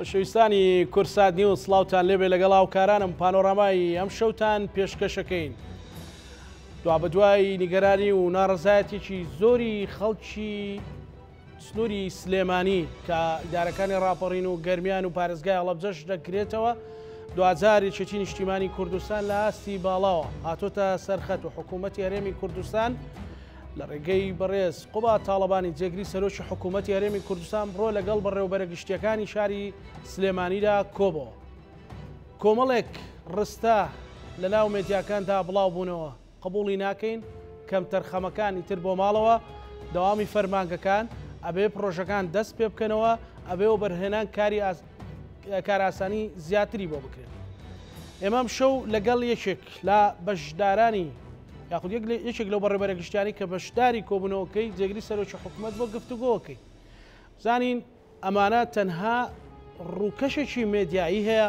خۆشەویستانی کورسات نیوز سڵاوتان لێبێ لەگەڵ هاوکارانم پانۆرامای ئەم شەوتان پێشکەشەکەین. دوا بەدوای نیگەرانی و ناڕەزایەتێکی زۆری خەڵکی سنووری سلێمانی کە ئیدارەکانی ڕاپەڕین و گەرمیان و پارێزگای هەڵەبجەش دەکرێتەوە، دوجارێکی نیشتیمانی کوردستان لە ئاستی باڵاوە هاتۆتە سەرخەت و حکوومەتی هەرێمی کوردستان لە ڕێگەی بەڕێز قوبا تاڵەبانی جێگری سەرۆکی حکوومەتی هەرێمی کوردستان بڕۆ لەگەڵ بەڕێوەبەرە گشتیەکانی شاری سلێمانیدا کۆبەوە. کۆمەڵێک ڕستە لە ناو مێدیاکاندا بڵاو بوونەوە، قبوڵی ناکەین کەم تەرخەمەکانی تر بۆ ماڵەوە، دەوامی فەرمانگەکان ئەبێ پرۆژەکان دەست پێ بکەنەوە، ئەبێ و بەرهێنان کارئاسانی زیاتری بۆ بکرێن. ئێمەم شەو لەگەڵ یەکێک لە بەشدارانی یاخود یەکێک لەو بەڕێوەبەرە گشتیانی کە بەشداری کۆبوونەوەکەی جێگری سەرۆکی حکوومەت بۆ گفتوگۆکەی. زانین ئەمانە تەنها ڕووکەشێکی مێدیایی هەیە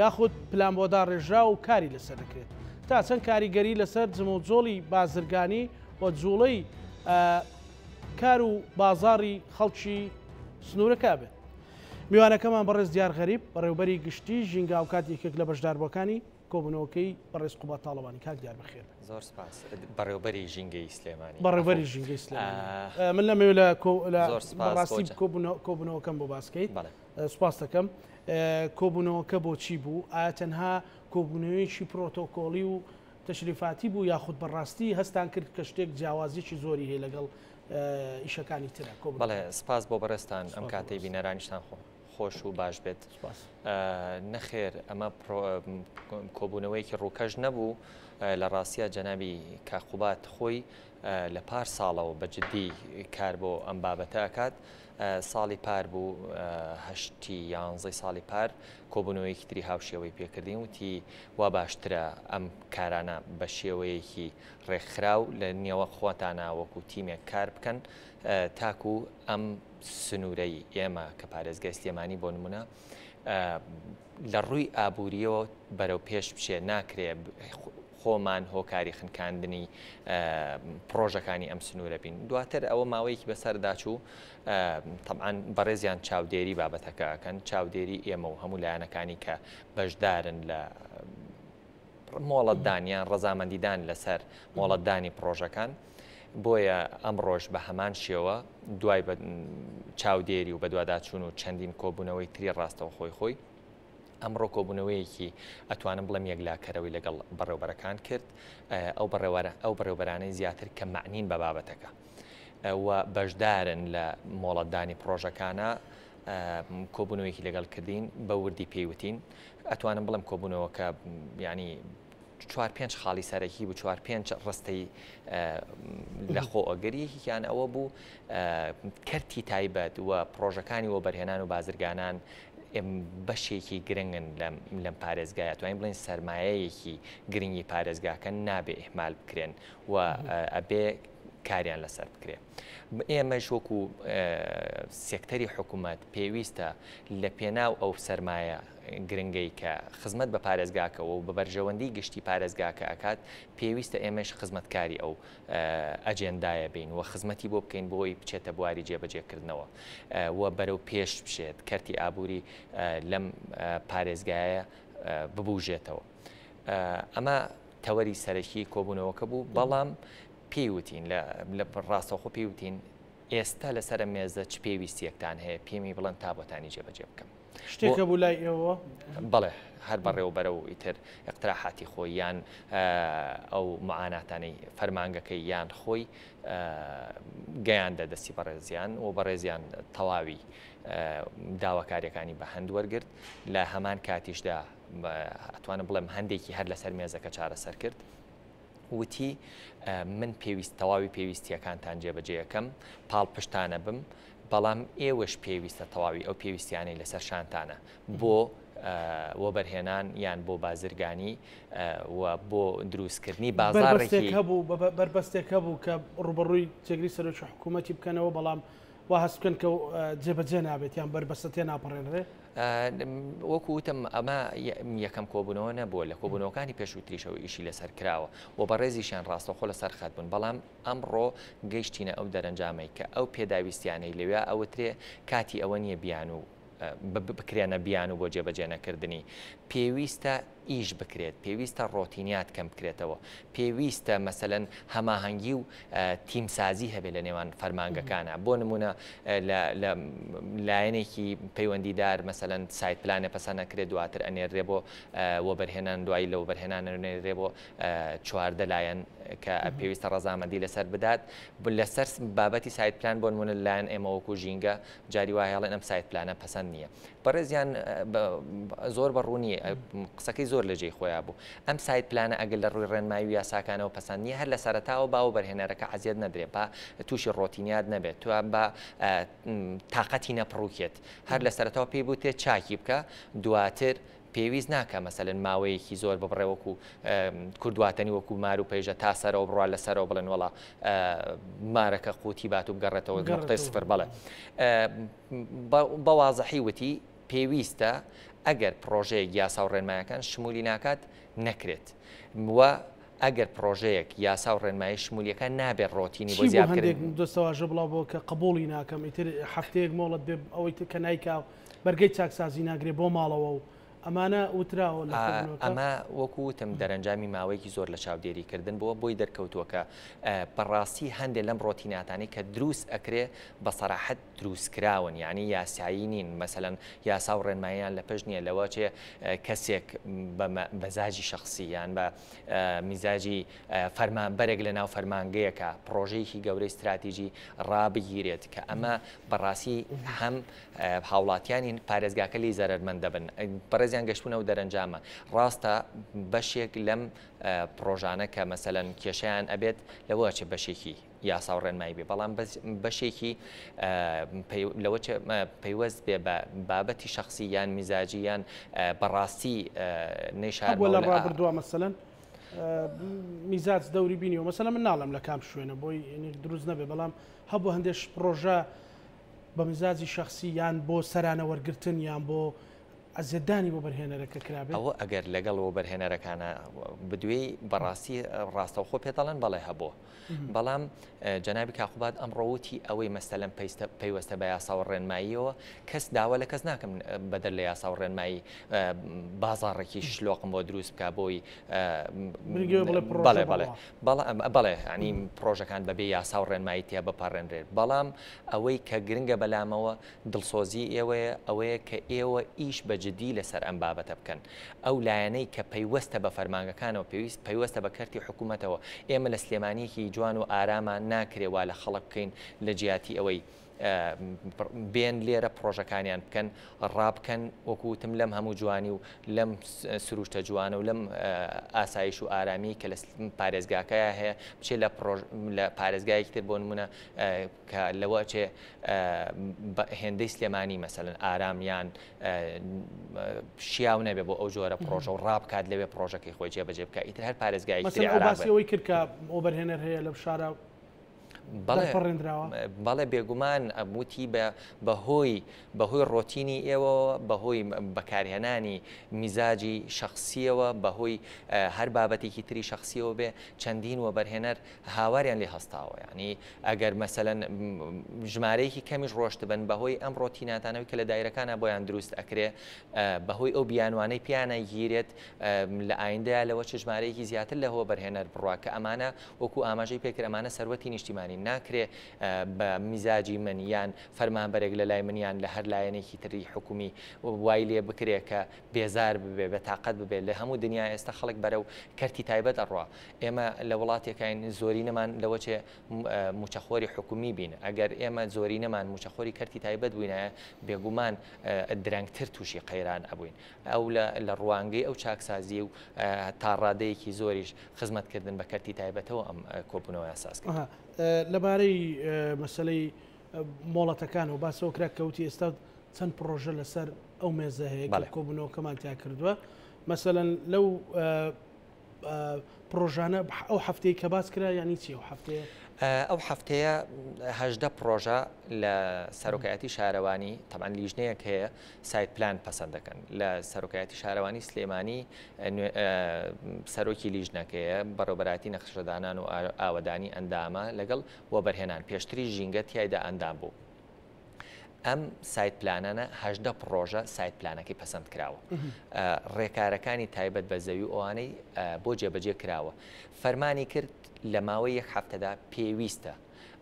یاخود پلان بۆ داڕێژرا و کاری لەسەر دەکرێت تا چەند کاریگەری لەسەر جمەوجۆڵی بازرگانی و جوڵەی کار و بازاڕی خەڵکی سنوورەکە بێت. میوانەکەمان بەڕێز دیار غەریب بەڕێوەبەری گشتی ژینگە و کات یەکێک لە بەشداربووەکانی کۆبوونەوەکەی بەڕێز قوبا تاڵەبانی. کاک دیار بەخێر. زۆر سپاس. بەڕێوەبەری ژینگەی سلێمانی. بەڕێوەبەری ژینگەی سلێمانی. من لەمەوێ لە بەڕاستی کۆبوونەوەکەم بۆ باسکەیت. سوپاس دەکەم. کۆبوونەوەکە بۆچی بوو؟ ئایا تەنها کۆبوونەوەیەکی پرۆتۆکۆڵی و تەشریفاتی بوو یاخود بەڕاستی هەستان کرد کە شتێک جیاوازیی زۆری هەیە لەگەڵ ئیشەکانی ترە؟ بەڵێ سپاس بۆ بەڕێستان ئەم کاتەی بینەرانیشتان خۆش و باش بێت. نەخێر ئەمە کۆبوونەوەیەکی ڕووکەش نەبوو لە ڕاستیە جەنابی کاقوبات خۆی لە پار ساڵەوە بەجددی کار بۆ ئەم بابەتە ئەکات. ساڵی پار بوو هەشتی یانزەی ساڵی پار کۆبوونەوەیەکی تری هاوشێوەی پێکردین وتی وا باشترە ئەم کارانە بە شێوەیەکی ڕێکخراو لە نێوە خۆتانە وەکو تیمێک کار بکەن تاکو ئەم سنوورەی ئێمە کە پارێزگای سلێمانی بۆ نمونە لە ڕووی ئابووریەوە بەرەو پێش بچێ ناکرێ خۆمان هۆکاری خنکاندنی پرۆژەکانی ئەم سنوورە بین. دواتر ئەوە ماوەیەکی بەسەرداچوو طبعاً بەڕێزیان چاودێری بابەتەکەکەن، چاودێری ئێمە و هەموو لایەنەکانی کە بەشدارن لە مۆڵەتدانیان ڕەزامەندیدان لەسەر مۆڵەتدانی پرۆژەکان. بۆیە ئەم ڕۆژ بە هەمان شێوە دوای چاودێری و بە دوواداچوون و چەندین کۆبوونەوەی تری ڕاستەوە خۆی ئەمڕۆ کۆبوونەوەیەکی ئەتوانم بڵم یەکلاکەرەوەی لەگەڵ بەڕێوەبەرەکان کرد. ئەو بەڕێوەبەرانەی زیاتر کە معنین بە بابەتەکە و بەشدارن لە مۆڵەتدانی پرۆژەکانە کۆبوونەوەیەکی لەگەڵ کردین بە وردی پێیوتین. ئەتوانم بڵم کۆبوونەوەکە ینی 4-5 خاڵی سەرەکی بوو، 4-5 ڕستەی لەخۆ ئەگەریەکیان ئەوە بوو کەرتی تایبەت و پرۆژەکانی وە بەرهێنان و بازرگانان بەشێکی گرنگن لەم پارێزگایە، توانین بڵین سەرمایەیەکی گرنگی پارێزگاکە نابێ ئیحمال بکرێن و ئەبێ کاریان لەسەر بکرێ. ئێمەش وەکو سێکتەری حکوومەت پێویستە لە پێناو ئەو سەرمایە گرنگەی کە خزمەت بە پارێزگاکەەوە و بە بەرژەوەندی گشتی پارێزگاکە ئەکات پێویستە ئێمەش خزمەتکاری ئەو ئەجێندایە بین و خزمەتی بۆ بکەین بۆی بچێتە بواری جێبەجێکردنەوە و بەرەو پێش بشێت کەرتی ئابووری لەم پارێزگایە ببوژێتەوە. ئەمە تەوەری سەرەکی کۆبوونەوەکە بوو. بەڵام پێیوتین لە ڕاستەوخۆ پێیوتین ئێستا لەسەر مێزە چ پێویستیەکتان هەیە پێمی بڵێن تا بۆتانی جێبەجێ بکەم. شتێکە بوو لای ئێوە؟ بەڵێ هەر بەڕێوەبەرە و ئیتر اقتراحاتی خۆی یان ئەو معاناتانەی فەرمانگەکەی یان خۆی گەیاندە دەستی بەڕێزیان و بەڕێزیان تەواوی داواکاریەکانی بە هەند وەرگرت. لە هەمان کاتیشدا ئەتوانم بڵێم هەندێکی هەر لەسەر مێزەکە چارەسەر کرد. وتی من تەواوی پێویستیەکانتان جێبەجێ یەکەم پاڵ پشتانە بم، بەڵام ئێوەش پێویستە تەواوی ئەو پێویستیانەی لەسەر شانتانە بۆ وەبەرهێنان یان بۆ بازرگانی و بۆ دروستکردنی بازاڕێکی هەبوو. بربەستێک هەبوو کە ڕوبەڕووی جێگری سەرۆکی حکوومەتی بکەنەوە، بەڵام وا هەست بکەن کە جێبەجێ نابێت یان بربەستە تێ ناپەڕێنرێ. وەکو وتم ئەمە یەکەم کۆبوونەوە نەبووە، لە کۆبوونەوەکانی پێشووتریشەوە ئیشی لەسەر کراوە و بە ڕێزیشان ڕاستەخۆ لەسەر خەت بوون. بەڵام ئەمڕۆ گەیشتینە ئەو دەرەنجامەی کە ئەو پێداویستیانەی لەوێ ئەوترێ کاتی ئەوە نییە بیان و بکرێنە بیان و بۆ جێبەجێنەکردنی پێویستە ئیش بکرێت پێویستە ڕۆتینیات کەم بکرێتەوە پێویستە مەسەلەن هەماهەنگی و تیمسازی هەبێت لە نێوان فەرمانگەکانە بۆ نمونە لە لایەنێکی پەیوەندیدار مەسەلەن سایت پلانە پەسەند نەکرێت دواتر ئەنێرێ بۆ وەبەرهێنان دوایی لە وەبەرهێنان ئەنێرێ بۆ چواردە لایەن کە پێویستە ڕەزامەندی لەسەر بدات لەسەر بابەتی سایت پلان بۆ نمونە لایەن ئێمە وەکو ژینگە جاری وایڵێن ئەم سایت پلانە پەسەند نییە بەڕێزیان زۆر بەڕوونی قسەکەی زۆر لە جێی خۆیان بوو ئەم سایت پلانە ئەگەر لە ڕووی ڕێنمایی و یاساکانەوە پەسەند نیە هەر لە سەرەتاوە باوە بەرهێنەرەکە حەزیەت نەدرێت با تووشی ڕۆتینیات نەبێت تو بە تااقەتی نەپڕووکێت هەر لە سەرەتاوە پێی بوو تێ چاکی بکە دواتر پێویست ناکە مەسەلەن ماوەیەکی زۆر ببڕێ وەکو کوردواتنی وەکو مار و پێیژە تا سەرەوە بڕوا لەسەرەوە بڵێن وڵا مارەکە قوتی بات و بگەڕێتەوە نقطەی سفر بڵێ بە وازەحی وتی پێویستە ئەگەر پرۆژەیەک یاسا و ڕێنمایەکان شمولی ناکات نەکرێت وە ئەگەر پرۆژەیەک یاسا و ڕێنمایی شمولیەکە نابێت ڕۆتینی بۆ زیادکردن دەستەواژە بڵاو بۆ کە قبولی ناکەم ئیتر هەفتەیەک مۆڵەت بێ ئەوەی کە نایکا بەرگەی چاکسازی ناگرێت بۆ ماڵەوە و ئەمانە وتراوە ئەمە وەکو وتم دەرەنجامی ماوەیەکی زۆر لە چاودێریکردن بۆ بۆی دەرکەوتووەکە بەڕاستی هەندێک لەم ڕۆتیناتانی کە دروست ئەکرێ بە سەراحەت دروستکراون یعنی یاسایی نین مەسەلەن یاسا و ڕێنماییان لە پێش نییە لەوە چێ کەسێک بەزاجی شخصی یان بە میزاجی فەرمانبەرێک لە ناو فەرمانگەیەکە پرۆژەیەکی گەورەی استراتیژی ڕابگیرێت کە ئەمە بەڕاستی هەم هاوڵاتیانی پارێزگاکە لی زەرمەند دەبن بەڕێزیان گەشتبوونە و دەرەنجامە ڕاستە بەشێک لەم پرۆژانە کە مەسەلەن کێشیان ئەبێت لەوە چێ بەشێکی یاسا و ڕێنمایی بێ بەڵام بەشێکی لەوە پەیوەست بێ بە بابەتی شخصی یان میزاجی یان بەڕاستی نەیشار لە ڕابردووە مەسەلەن میزاج دەوری بینیەوە مەسەلەن من ناڵم لە کام شوێنە بۆی دروست نەبێ بەڵام هەبوو هەندێک پرۆژە بە میزاجی شخصی یان بۆ سەرانە وەرگرتن یان بۆ ئەزیێدانی بۆ بەرهێنەرەکە کرابێت ئەوە ئەگەر لەگەڵەوە بەرهێنەرەکانە بدوێی بەڕاستی ڕاستەوخۆ پێدەڵێن بەڵێ هەبوو بەڵام جەنابی کاخوبات ئەمڕۆوتی ئەوەی مەسەلەن پەیوەستە بە یاسا و ڕێنماییەوە کەس داوا لە کەس ناکەم بەدەر لە یاسا و ڕێنمایی بازاڕێکی شلۆقم بۆ دروست بکە بۆی بەڵێ ینی پرۆژەکان بەبێ یاسا و ڕێنمایی تیا بپارڕێنرێت بەڵام ئەوەی کە گرنگە بەلامەوە دڵسۆزی ئێوەیە ئەوەیە کە ئێوە ئیش بە جدی لەسەر ئەم بابەتە بکەن ئەو لایەنەی کە پەیوەستە بە فەرمانگەکانەوە پەیوەستە بە کەرتی حکوومەتەوە ئێمە لە سلێمانیەکی جوان و ئارامان ناکرێوا لە خەڵک بکەین لە جیاتی ئەوەی بێن لێرە پرۆژەکانیان بکەن ڕابکەن وەکوتم لەم هەموو جوانی و لەم سروشتە جوانە و لەم ئاسایش و ئارامی کە لە پارێزگاکەیە هەیە بچێت لە پارێزگایەکی تر بۆ نمونە کە لەوە چێ هێندەی سلێمانی مەسەلەن ئارامیان شیاو نەبێ بۆ ئەو جۆرە پرۆژە و ڕابکات لەوێ پرۆژەکەی خۆی جێبەجێ بکە ئیتر هەر پارێزگایەکی ئەوەی کرد کە ئەو بەرهێنەر هەیە لەو شارە بەڵێ بێگومان ئەبووتی بەهۆی ڕۆتینی ئێوە بەهۆی بەکارهێنانی میزاجی شخصیەوە بەهۆی هەر بابەتێکی تری شخصیەوە بێ چەندین وە بەرهێنەر هاواریان لێ هەستاوە ینی ئەگەر مەسەلەن ژمارەیەکی کەمیش ڕۆشت بن بەهۆی ئەم ڕۆتیناتانەوەی کە لە دایرەکانە بۆیان دروست ئەکرێ بەهۆی ئەو بیانوانەی پیانە گیرێت لە ئایندەیە لەوە چ ژمارەیەکی زیاتر لەهۆ بەرهێنەر بڕوا کە ئەمانە وەکو ئاماژەی پێکرد ئەمانە سەروەتی نیشتیمانی ناکرێ بە میزاجی من یان فەرمانبەرێک لە لای منیان لە هەر لایەنێکی تری حکومی وای لێ بکرێ کە بێزار ببێ بە تااقەت ببێت لە هەموو دنیا ئێستا خەڵک بەرەو کەرتی تایبەت ئەڕوا ئێمە لە وڵاتێکین زۆری نەمان لەوە چێ موچەخۆری حکومی بین ئەگەر ئێمە زۆری نەمان موچەخۆری کەرتی تایبەت بووینە بێگومان درەنگتر تووشی قەیران ئەبووین ئەو لە ڕوانگەی ئەو چاکسازی و تا ڕادەیەکی زۆریش خزمەتکردن بە کەرتی تایبەتەوە ئەم کۆبوونەوە ئاساسکە لەبارەی مەسلەی مۆڵەتەکان و باسەوە کرا کەوتی ئێستا چەند پرۆژە لەسەر ئەو مێزە هەیە کۆبوونەوە کەمان تیا کردووە مەسەلەن لەو پرۆژانە ئەو هەفتەیە کە باس کرا یانی چی ئەو هەفتەیە ئەو هەفتەیە هەژدە پرۆژە لە سەرۆکایەتی شارەوانی تەمان لیژنەیەک هەیە سایت پلان پەسەند دەکەن لە سەرۆکایەتی شارەوانی سلێمانی سەرۆکی لیژنەکەیە بەڕێوەبەراتی نەخشەدانان و ئاوەدانی ئەندامە لەگەڵ وەبەرهێنان پێشتری ژینگە تیایدا ئەندام بوو ئەم سایت پلانانە هەژدە پرۆژە سایت پلانەکەی پەسەند کراوە ڕێکارەکانی تایبەت بە زەوی ئەوانەی بۆ جێبەجێ کراوە فەرمانی کرد لە ماوەی یەک هەفتەدا پێویستە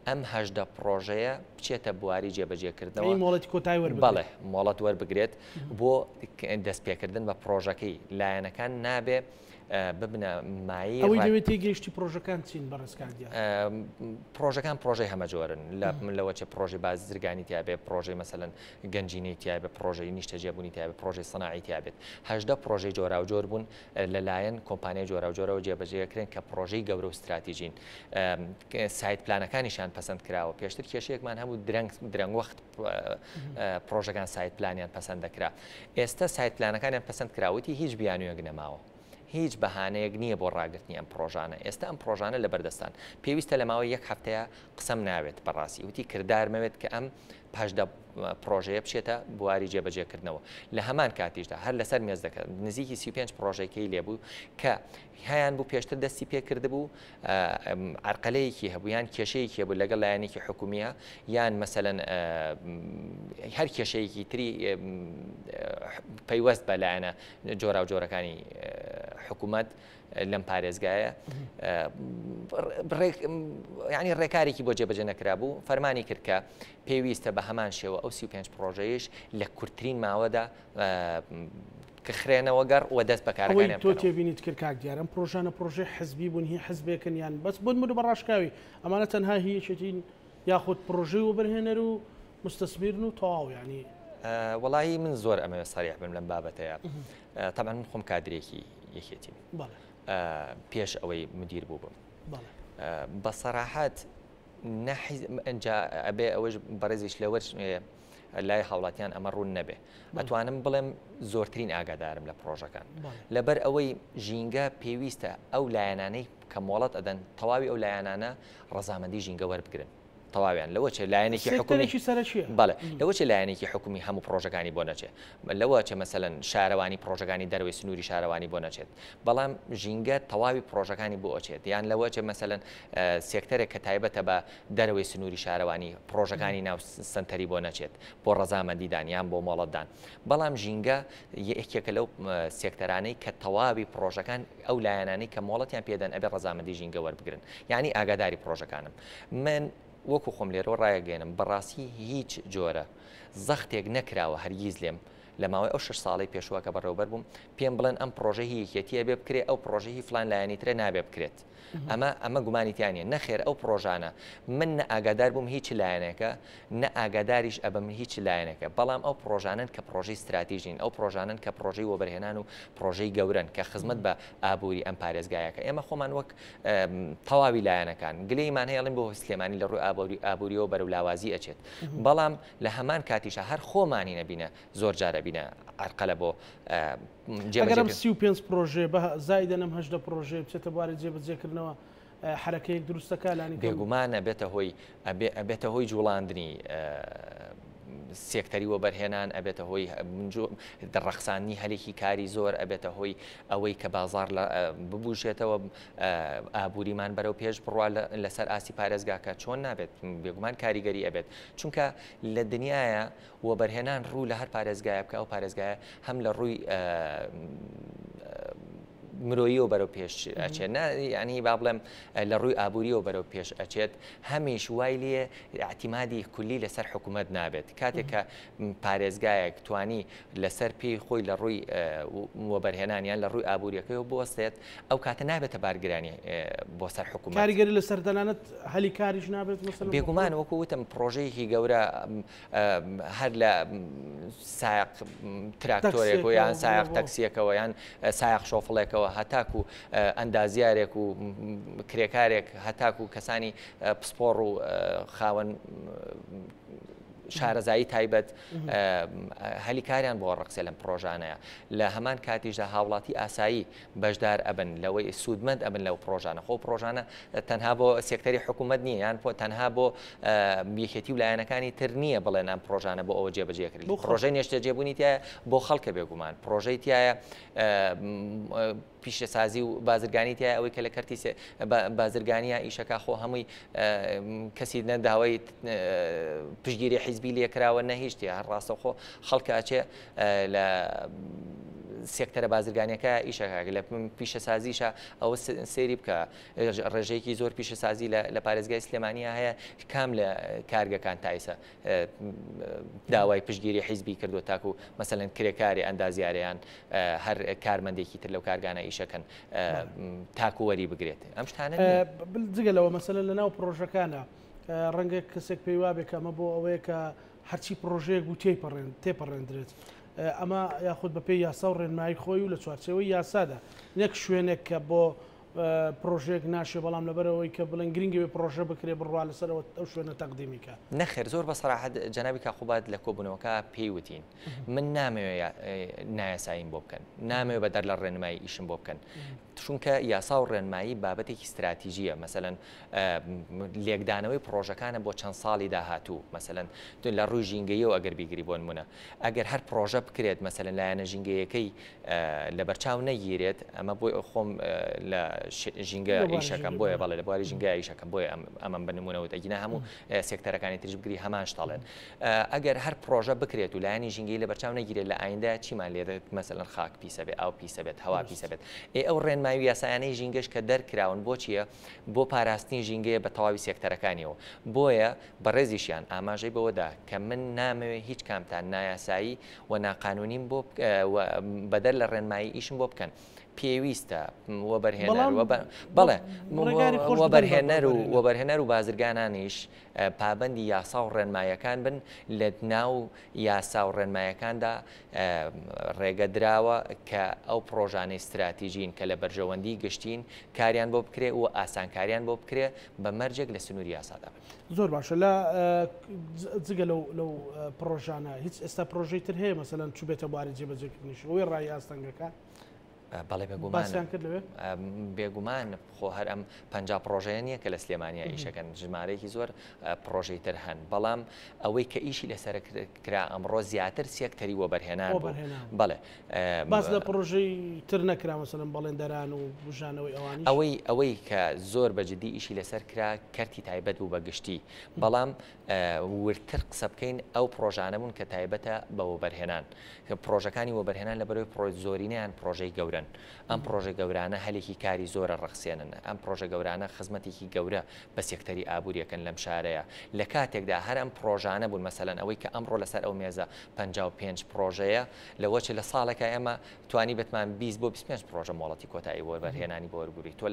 ئەم هەژدە پرۆژەیە بچێتە بواری جێبەجێکردنەوە مۆڵەتی کۆتایی بەڵێ مۆڵەت وەربگرێت بۆ دەستپێکردن بە پرۆژەکەی لایەنەکان نابێ ببنە مایی ئەوەی دەوێت تێگەیشتی پرۆژەکان چین بەڕێزکاردیا پرۆژەکان پرۆژەی هەمە جۆرن من لەوە چه پرۆژی بازرگانی تیاابێ پرۆژەی مەسەلەن گەنجینەی تیاابێ پرۆژەی نیشتە جێبوونی تیاابێ پرۆژەی سەناعی تیاابێت هەژدە پرۆژەی جۆرا و جۆر بوون لەلایەن کۆمپانیای جۆرا و جۆرەوە جێبەجێکرێن کە پرۆژەی گەورە و استراتیژین سایت پلانەکانیشان پەسەند کراوە پێشتر کێشەیەکمان هەموو درەنگ وەخت پرۆژەکان سایت پلانیان پەسەند دەکرا ئێستا سایت پلانەکانیان پەسەند کراوەتی هیچ بیانویەک نەماوە هیچ بەهانەیەک نییە بۆ ڕاگررتنی ئەم پرۆژانە ئێستا ئەم پرۆژانە لە بەردەستان پێویستە لە ماوەی یەک هەفتەیە قسەم ناوێت بەڕاستی وتی کردارمەوێت کە ئەم پاشدە پرۆژەیە بچێتە بواری جێبەجێکردنەوە لە هەمان کاتیشدا هەر لەسەر مێز دەکات نزیکی 35 پرۆژێکی لێبوو کە هیان بوو پێشتر دەستی پێکرد بوو عرقلەیەکی هەبوو یان کێشەیەکی هەبوو لەگەڵ لایەنێکی حکومیە یان مەسەلەن هەر کێشەیەکی تری پەیوەست بە لایەنە جۆرا و جۆرەکانی حکوومەت لەم پارێزگایە ینی ڕێکارێکی بۆ جێبەجێ نەکرا بوو فەرمانی کرد کە پێویستە بە هەمان شێوە ئەو 35 پرۆژەیەش لە کورتترین ماوەدا کە خرێنەوە گەڕ و دەست بەکارەکان تۆ تێبینیت کرد کاک دیارم پرۆژانە پرۆژێ حزبی بوون هی حزبێکن یان بەس بۆن مدو بەڕاشکاوی ئەمانە تەنها هیچێتین یاخود پرۆژەی و بەرهێنەر و مستەسمیرن و تەواو ینی وەڵی من زۆر ئەمە سەریح بم لەم بابەتەیە تەمان من خۆم کادرێکی یەکێتیم پێش ئەوەی مدیر بوو بم بە سەراحەت ئەجا ئەبێ ئەوەش بەڕێزیش لەوەش لای هاوڵاتیان ئەمە ڕوون نەبێ ئەتوانم بڵێم زۆرترین ئاگادارم لە پرۆژەکان لەبەر ئەوەی ژینگە پێویستە ئەو لایەنانەی کە مۆڵەت ئەدەن تەواوی ئەو لایەنانە ڕەزامەندی ژینگە وەربگرن تەواویان لەوە چێ لایەنێکی حکومیی سەرچیە بەڵێ لەوە چێ لایەنێکی حکومی هەموو پرۆژەکانی بۆ نەچێت لەوە چێ مەسەلەن شارەوانی پرۆژەکانی دەروی سنووری شارەوانی بۆ نەچێت بەڵام ژینگە تەواوی پرۆژەکانی بۆ ئەچێت یان لەوە چێ مەسەلەن سێکتەرێک کە تایبەتە بە دەروی سنووری شارەوانی پرۆژەکانی ناو سنتەری بۆ نەچێت بۆ ڕەزامەندیدان یان بۆ مۆڵەتدان بەڵام ژینگە یەکێکە لەو سێکتەرانەی کە تەواوی پرۆژەکان ئەو لایەنانی کە مۆڵەتیان پێدەن ئەبێ ڕەزامەندی ژینگە وەربگرن یعنی ئاگاداری پرۆژەکانم من وەکو خۆم لێرەوە ڕایەگەێنم بەڕاستی هیچ جۆرە زەختێک نەکراوە هەرگیز لێم لە ماوەی ئەو 6 ساڵی پێشوە کە بەڕێوەبەر بووم پێم بڵێن ئەم پرۆژەی یەکێتیە بێ بکرێت ئەو پرۆژەی فلان لایەنی ترە نابێ بکرێت ئەمە گومانیتیانە نەخێر ئەو پرۆژانە من نە ئاگادار بووم هیچ لایەنێکە نە ئاگاداریش ئەبم هیچ لایەنێکە بەڵام ئەو پرۆژانن کە پرۆژەی استراتیژین ئەو پرۆژانن کە پرۆژەی وەبەرهێنان و پرۆژەی گەورن کە خزمەت بە ئابووری ئەم پارێزگایەکە ئێمە خۆمان وەک تەواوی لایەنەکان گلەیمان هەیەڵین بۆ سلێمانی لە ڕووی ئابووریەوە بەرەو لاوازی ئەچێت بەڵام لە هەمان کاتیشە هەر خۆمانی نەبینە زۆر جارە بینە عرقەلە بۆ ئەگەرم 35 پرۆژێ بە زایدە نەم 8 پرۆژێ بچێتە بواری جێبەجێکردنەوە حرەکەیەک دروستەکە لانی بێگومانە ئەبێتە هۆی جوڵاندنی سێکتەری وەبەرهێنان ئەبێتە هۆی دەڕەخسانی هەلێکی کاری زۆر ئەبێتە هۆی ئەوەی کە بازار ببوژێتەوە ئابووریمان بەرەو پێش بڕوا لەسەر ئاسی پارێزگاکە چۆن نابێت بێگومان کاریگەری ئەبێت چونکە لە دنیاە وەبەرهێنان ڕوو لە هەر پارێزگایە بکە ئەو پارێزگایە هەم لە ڕووی مرۆییەوە بەرەو پێش ئەچێت ینی با بڵێم لە ڕووی ئابووریەوە بەرەو پێش ئەچێت هەمیش وای لێ اعتیمادی کولی لەسەر حکوومەت نابێت کاتێک کە پارێزگایەک توانی لەسەر پێی خۆی لە ڕووی وەبەرهێنانیان لە ڕووی ئابوووریەکەیەوە بوەستێت ئەو کاتە نابێتە بارگرانی بۆ سەر حکوومەت کاریگەری لەسەر دەنانەت هەلی کاریش نابێت بێگومان وەکو وتم پرۆژەیەکی گەورە هەر لە سایق تراکتۆرێک و یان سایق تەکسیەکەوە یان سایق شۆفڵێکەوە هەتاکو ئەندازیارێک و کرێکارێک هەتاکو کەسانی پسپۆڕ و خاوەن شارەزایی تایبەت هەلی کاریان بۆ ڕقسێ لەم پرۆژانەیە لە هەمان کاتیشدا هاوڵاتی ئاسایی بەشدار ئەبن لەوەی سوودمەند ئەبن لەو پرۆژانە خۆ پرۆژانە تەنها بۆ سێکتەری حکوومەت نییە یان تەنها بۆ یەکێتی و لایەنەکانی تر نییە بڵێن ئەم پرۆژانە بۆ ئەوە جێبەجێکردن پرۆژەی نێشتە جێبوونی تایە بۆ خەڵکە بێگومان پرۆژەی تایە پیشەسازی و بازرگانی تایە ئەوەی کە لە کەرتی بازرگانیە ئیشەکە خۆ هەمووی کەسی نەداوای پشگیری حیزب حیزبی لێکراوە نەهیشتی هەر ڕاستەخۆ خەڵکە ئەچێ لە سێکتەرە بازرگانیەکە ئیشەکە لە پیشەسازیشە ئەوە سێری بکە ڕێژەیەکی زۆر پیشەسازی لە پارێزگای سلێمانیا هەیە کام لە کارگەکان تایسە داوای پشتگیری حیزبی کردو تاکو مەسەلەن کرێکاری ئەندازیاریان هەر کارمەندێکی تر لەو کارگانە ئیشەکەن تاکو وەری بگرێت ئەم شتانە جگەلەوە مەسەلەن لە ناو پرۆژەکانە ڕەنگە کەسێک پێی وابێت کە ئەمە بۆ ئەوەیە کە هەرچی پرۆژەیەک بوو تێپەڕێنرێت ئەمە یاخود بەپێی یاسا و ڕێنمایی خۆی و لە چوارچەوەی یاسادا نەک شوێنێک کە بۆ پرۆژێک ناشێ بەڵام لەبەرەوەی کە بڵێن گرنگی پرۆژە بکرێ بڕوا لەسەرەوە ئەو شوێنە تەقدیمیکە نەخێر زۆر بەسەراحەت جەنابی کاخوبات لە کۆبوونەوەکە پێیوتین من نامەوێت نایاساییم بۆ بکەن نامەوێت بەدەر لە ڕێنمایی ئیشم بۆ بکەن چونکە یاسا و ڕێنمایی بابەتێکی استراتیژیە مەسەلەن لێکدانەوەی پرۆژەکانە بۆ چەند ساڵی داهاتوو مەسەلەن لە ڕووی ژینگەیەوە ئەگەر بیگری بۆ نمونە ئەگەر هەر پرۆژە بکرێت مەسەلەن لایەنە ژینگەیەکەی لە بەرچاو نەگیرێت ئەمە بۆی خۆم لە ژینگە ئیشەکەم بۆیە بەڵێ لە بواری ژینگە ئیشەکەم بۆیە ئەمەم بنمونەوە دەگینە هەموو سێکتەرەکانی تریش بگری هەمان شتاڵێن ئەگەر هەر پرۆژە بکرێت و لایەنی ژینگەی لە بەرچاو نەگیرێت لە ئایندا چیمان لێدێت مەسەلەن خاک پیسە بێت ئاو پیسە بێت هەوا پیسە بێت ئەو ڕێنمایی یاسایانەی ژینگەش کە دەرکراون بۆ چییە بۆ پاراستنی ژینگەیە بە تەواوی سێکتەرەکانیەوە بۆیە بەڕێزیشیان ئاماژەی بەوەدا کە من نامەوێت هیچ کامتان نایاسایی و ناقانونیم بۆ بەدەر لە ڕێنمایی ئیشم بۆ بکەن پێویستە وەبەرهێنەر و بازرگانانیش پابەندی یاسا و ڕێنمایەکان بن لە ناو یاسا و ڕێنمایەکاندا ڕێگەدراوە کە ئەو پرۆژانەی استراتیژین کە لە بەرژەوەندی گشتین کاریان بۆ بکرێ و ئاسانکاریان بۆ بکرێ بە مەرجێک لە سنووری یاسادا بن زۆر باشە لە جگە لەو پرۆژانە هیچ ئێستا پرۆژەی تر هەیە مەسەلەن چوو بێتە بواری جێبەجێکردنیش ئەوەی ڕای ئاستەنگەکان بەڵێ بێگومان خۆ هەر ئەم 50 پرۆژەیە نییە کە لە سلێمانیا ئیشەکەن ژمارەیەکی زۆر پرۆژەی تر هەن بەڵام ئەوەی کە ئیشی لەسەر کرا ئەمڕۆ زیاتر سێکتەری وەبەرهێنان بەڵێ باس لە پرۆژەی تر نەکرا مەسەلەن بەڵێندەران و بژانەوەی ئەوانی ئەوەی کە زۆر بەجددی ئیشی لەسەر کرا کەرتی تایبەت بوو بەگشتی بەڵام ورتر قسە بکەین ئەو پرۆژانە بوون کە تایبەتە بە وەبەرهێنان پرۆژەکانی وەبەرهێنان لەبەرەوەی پرۆژ زۆرینەیان پرۆژەی گەورن ئەم پرۆژە گەورانە هەلێکی کاری زۆرە ڕەخسێنن ئەم پرۆژە گەورانە خزمەتێکی گەورە بە سێکتەری ئابوووریەکەن لەم شارەیە لە کاتێکدا هەر ئەم پرۆژانە بوون مەسەلەن ئەوەی کە ئەمڕۆ لەسەر ئەو مێزە 55 پرۆژەیە لەوەچ لە ساڵێکە ئێمە توانی بتمان 20 بۆ 25 پرۆژە مۆڵەتی کۆتایی وەبەرهێنانی بۆ وەرگری تۆ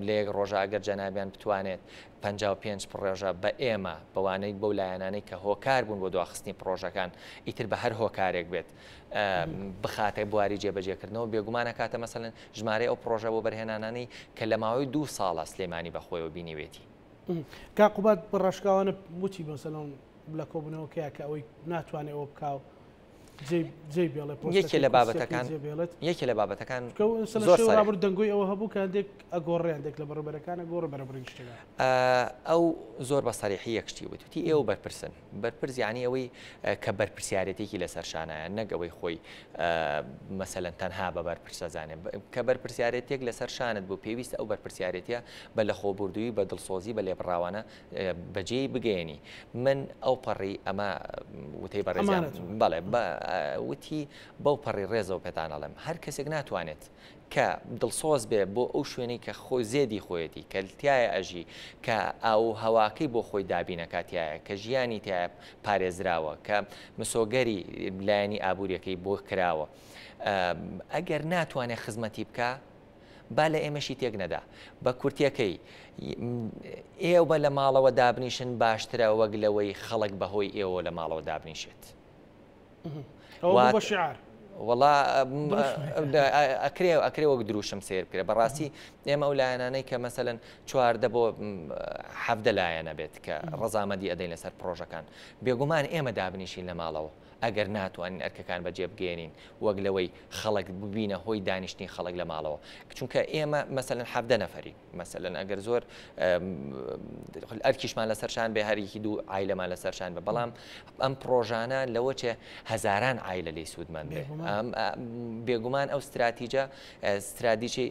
لە یەک ڕۆژە ئەگەر جەنابیان بتوانێت 55 پرۆژە بە ئێمە بەوانەی بەو لایەنانەی کە هۆکار بوون بۆ دواخستنی پرۆژەکان ئیتر بە هەر هۆکارێک بێت بخاتە بواری جێبەجێکردنەوە بێگومانە کاتە مەسەلەن ژمارەی ئەو پرۆژە بۆ بەرهێنانانی کە لە ماوەی 2 ساڵە سلێمانی بەخۆیەوە بینیوێتی کاقوبات بڕاشکاوانە وتی مەسەلەن لە کۆبوونەوەکەیە کە ئەوەی ناتوانێت ئەوە بکاو یەکێ لە بابەتەکان یەکێ لە بابەتەکان زۆر دەنگۆی ئەوە هەبوو کە هەندێک ئەگۆڕیاندێک لە بەڕێبەرەکانە گۆڕە بەرەبڕی شتەکە ئەو زۆر بە سەریحی یەکشتی وتی ئێوە بەرپرسن بەرپرس یعنی ئەوەی کە بەرپرسیارەتێکی لەسەر شانایە نەک ئەوەی خۆی مەسەلەن تەنها بە بەرپرسەزانێ کە بەرپرسیارەتێک لەسەر شانت بۆ پێویستە ئەو بەرپرسیارەتە بە لە خۆبوردووی بە دڵسۆزی بە لێبڕاوانە بەجێی بگەێنی من ئەو پەڕی ئەمە وتەی بەڕێزیان بەڵێ وتی بەو پەڕی ڕێزەوە پێتان ئەڵێم هەر کەسێک ناتوانێت کە دڵسۆز بێ بۆ ئەو شوێنەی کە خۆی زێدی خۆیەتی کە تایە ئەژی کە ئاو هەواکەی بۆ خۆی دابینەکاتیایە کە ژیانی تایە پارێزراوە کە مسۆگەری لایەنی ئابوووریەکەی بۆ کراوە ئەگەر ناتوانێت خزمەتی بکە با لە ئێمەشی تێک نەدا بە کورتیەکەی ئێوە لە ماڵەوە دابنیشن باشترە وەک لەوەی خەڵک بەهۆی ئێوە لە ماڵەوە دابنیشێت وڵا ئەکرێ وەک دروشم سێر بکرێ بەڕاستی ئێمە ئەو لایەنانەی کە مەسەلەن 14 بۆ 17 لایەنە بێت کە ڕەزامەندی ئەدەین لەسەر پرۆژەکان بێگومان ئێمە دابنیشین لە ماڵەوە ئەگەر ناتوانین ئەرکەکان بەجێ بگەێنین وەک لەوەی خەڵک ببینە هۆی دانیشتنی خەڵک لە ماڵەوە چونکە ئێمە مەسەلەن 17 نەفەری مەسەلەن ئەگەر زۆر ئەرکیشمان لەسەرشان بێ هەرێکی دوو عایلەمان لەسەرشان بە بەڵام ئەم پرۆژانە لەوە چێ هەزاران عایلە لێی سوودمەند بێ بێگومان ئەو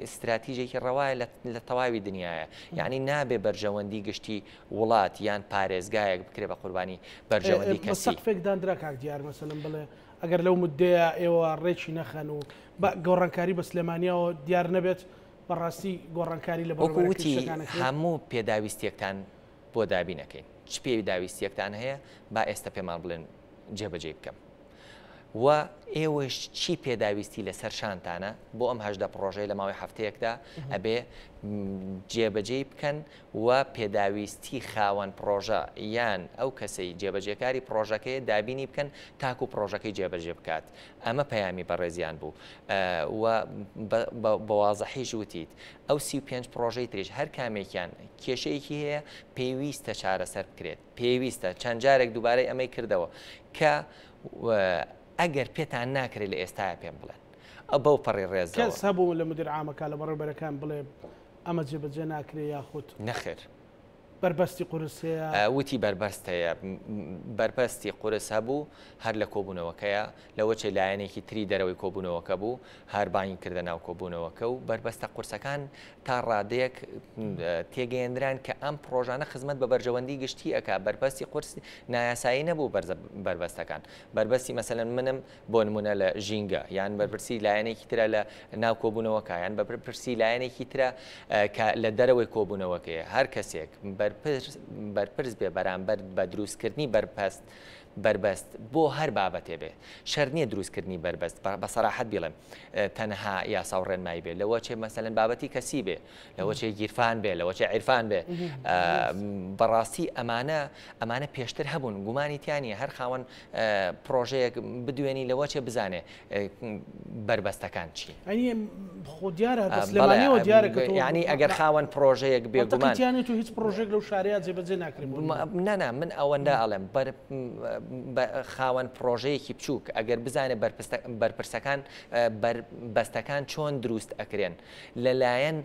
استراتیژێکی ڕەوایە لە تەواوی دنیاە یعنی نابێ بەرژەوەندی گشتی وڵات یان پارێزگایەک بکرێ بە قوربانی بەرژەوەندی کەسی فێکدانرا کاک دیار مەسەلەن بڵێ ئەگەر لەو مدەیە ئێوە ڕێکی نەخەن و گۆڕانکاری بە سلێمانیەوە دیار نەبێت بەڕاستی گۆڕانکاری لە وەکوتی هەموو پێداویستیەکتان بۆ دابینەکەین چ پێداویستیەکتان هەیە با ئێستا پێمان بڵێن جێبەجێ بکەم و ئێوەش چی پێداویستی لەسەر شانتانە بۆ ئەم هەژدە پرۆژەی لە ماوەی هەفتەیەکدا ئەبێ جێبەجێ بکەن و پێداویستی خاوەن پرۆژە یان ئەو کەسەی جێبەجێکاری پرۆژەکەی دابینی بکەن تاکو پرۆژەکەی جێبەجێ بکات ئەمە پەیامی بەڕێزیان بوو و بەوازەحیش وتیت ئەو 35 پرۆژەی تریش هەر کامێکیان کێشەیەکی هەیە پێویستە چارەسەر بکرێت پێویستە چەند جارێک دووبارەی ئەمەی کردەوە کە ئەگەر پێتان ناکرێت لە ئێستاە پێم بڵێن ئە بەو پەڕی ڕێزەوە کەس هەبوو لە مدیر عامەکە لە بەڕێبەرەکان بڵێ ئەمە جێبەجێ ناکرێ یاخود نەخێر بربەستی قورس هەیە وتی بربەست هەیە بربەستی قورس هەبوو هەر لە کۆبوونەوەکەیە لەوە چێ لایەنێکی تری دەرەوەی کۆبوونەوەکە بوو هەر بانی کردە ناو کۆبوونەوەکە و بربەستە قورسەکان تا ڕادەیەک تێگەیاندران کە ئەم پرۆژانە خزمەت بە بەرژەوەندی گشتی ئەکا بربەستی قورس نایاسایی نەبوو بربەستەکان بربەستی مەسەلەن منم بۆ نمونە لە ژینگە یان بەرپرسی لایەنێکی ترە لە ناو کۆبوونەوەکە یان بەرپرسی لایەنێکی ترە کە لە دەرەوەی کۆبوونەوەکەیە هەر کەسێک بەرپرس بێ بەرامبەر بە دروستکردنی بربەست بۆ هەر بابەتێ بێ شەر نییە دروستکردنی بربەست بە سەراحەت بڵێم تەنها یاسا و ڕێنمای بێ لەوە چێ مەسەلەن بابەتی کەسی بێ لەوە چێ گیرفان بێ لەوە چێ عیرفان بێ بەڕاستی ئەمانە پێشتر هەبوون گومانیتیانە هەر خاوەن پرۆژەیەک بدوێنی لەوە چێ بزانێ بربەستەکان چی خۆ دیارە بەسلێمانیەوە دیارە ینی ئەگەر خاوەن پرۆژەیەک بێگومان تو هیچ پرۆژێک لەو شارەیە جێبەجێ ناکرێت نەنا من ئەوەندە ئەڵێم خاوەن پرۆژەیەکی بچووک ئەگەر بزانێ بەرپرسەکان بەستەکان چۆن دروست ئەکرێن لەلایەن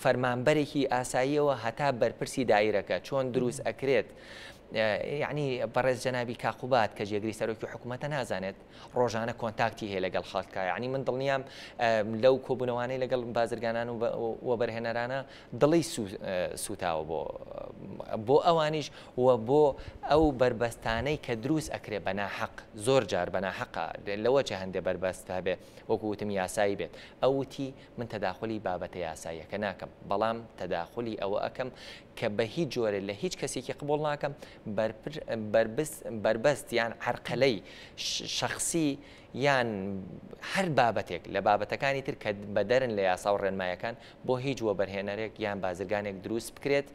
فەرمانبەرێکی ئاساییەوە هەتا بەرپرسی دایرەکە چۆن دروست ئەکرێت یعنی بەڕێز جەنابی کاقوبات کە جێگری سەرۆکی حکوومەتە نازانێت ڕۆژانە کۆنتاکتی هەیە لەگەڵ خەڵکە یعنی من دڵنیام لەو کۆبوونەوانەی لەگەڵ بازرگانان و بەرهێنەرانە دڵی سوتاوە بۆ ئەوانیش و بۆ ئەو بربەستانەی کە دروست ئەکرێ بەناحەق زۆر جار بەناحەقە لەوە چه هەندێک بربەست هەبێ وەکو وتم یاسایی بێت ئەوتی من تەداخلی بابەتە یاساییەکە ناکەم بەڵام تەداخلی ئەوە ئەەکەم کە بە هیچ جۆرە لە هیچ کەسێکی قبول ناکەم بربەست یان عەرقەلەی شخصی یان هەر بابەتێک لە بابەتەکانی تر کە بەدەرن لە یاسا و ڕێنمایەکان بۆ هیچ وە بەرهێنەرێک یان بازرگانێک دروست بکرێت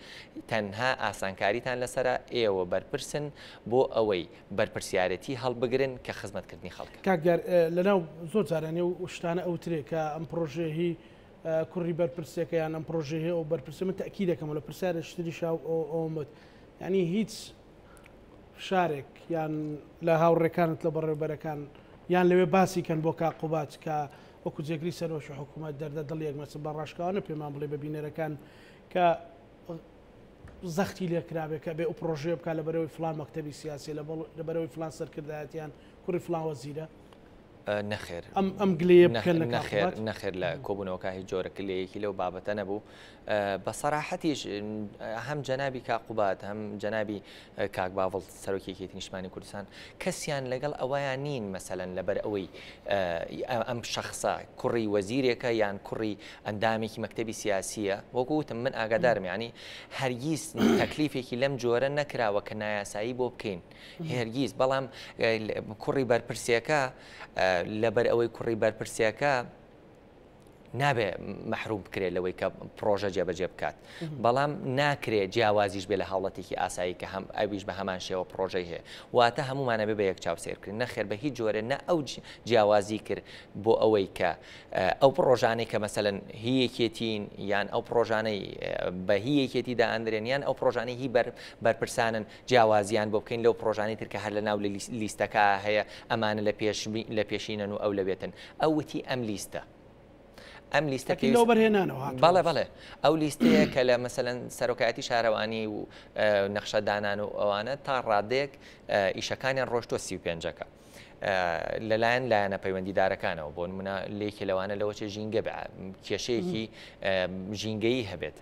تەنها ئاسانکاریتان لەسرە ئێوە بەرپرسن بۆ ئەوەی بەرپرسیارەتی هەڵبگرن کە خزمەتکردنی خەڵکە کاکدار لەناو زۆر جارانێ و شتانە ئەوترێ کە ئەم پرۆژێهی کوڕی بەرپرسێکە یان ئەم پرۆژێ و بەرپرسە من تەکی دەکەم لە پرسیارە شتری شاو ئەومت ینی هیچ شارێک یان لە هاوڕێکانت لە بەڕێبەرەکان یان لەوێ باسی کەن بۆ کاقوبات کە وەکو جێگری سەرۆکی حکوومەت دەردە دڵیەک مەسە بە ڕاشکاوانە پێمان بڵێ بە بینەرەکان کە زەختی لێکرابێت کە بێ ئەو پرۆژێ بکە لە بەرەوەی فلان مەکتەبی سیاسی لە بەرەوەی فلان سەرکردایەتیان کوڕی فلان وەزیرە نەخێر ئەم گلەیە بکەن نەخێر لە کۆبوونەوەکە هیچ جۆرە کلەیەکی لەو بابەتە نەبوو بە سەراحەتیش هەم جەنابی کاقوبات هەم جەنابی کاک باوڵ سەرۆکیەکێتی نیشتمانی کوردستان کەسیان لەگەڵ ئەوەیان نین مەسەلەن لەبەر ئەوەی ئەم شەخصە کوڕی وەزیرێکە یان کوڕی ئەندامێکی مەکتەبی سیاسیە وەکوتم من ئاگادارم ینی هەرگیز تەکلیفێکی لەم جۆرە نەکراوە کە نایاسایی بۆ بکەین هەرگیز بەڵام کوڕی بەرپرسیەکە لەبەر ئەوەی کوڕی بەرپرسیەکە نابێ مەحروم بکرێت لەوەی کە پرۆژە جێبەجێ بکات بەڵام ناکرێت جیاوازیش بێ لە هاوڵەتێکی ئاسایی کە ئەویش بە هەمان شێوە پرۆژەی هەیە واتە هەمومانە بێ بە یەک چاوسێرکردن نەخێر بە هیچ جۆرە نە ئەو جیاوازی کرد بۆ ئەوەی کە ئەو پرۆژانەی کە مەسەلەن هیەکێتین یان ئەو پرۆژانەی بە هیەکێتی دائەندرێن یان ئەو پرۆژانەی هی بەرپرسانن جیاوازیان بۆ بکەین لەو پرۆژانی تر کە هەر لە ناو لیستەکە هەیە ئەمانە لە پێشینەن و ئەو لەبێتن ئەو وتی ئەم لیستە ئەم لیستە بەڵێ بەڵێ ئەو لیستەیە کە لە مەسەلەن سەرۆکایەتی شارەوانی و نەخشەدانان و ئەوانە تا ڕادێک ئیشەکانیان ڕۆشتوە 35ەکە لەلایەن لایەنە پەیوەندیدارەکانەوە بۆ نمونە لێکی لەوانە لەوەچە ژینگە بە کێشەیەکی ژینگەیی هەبێت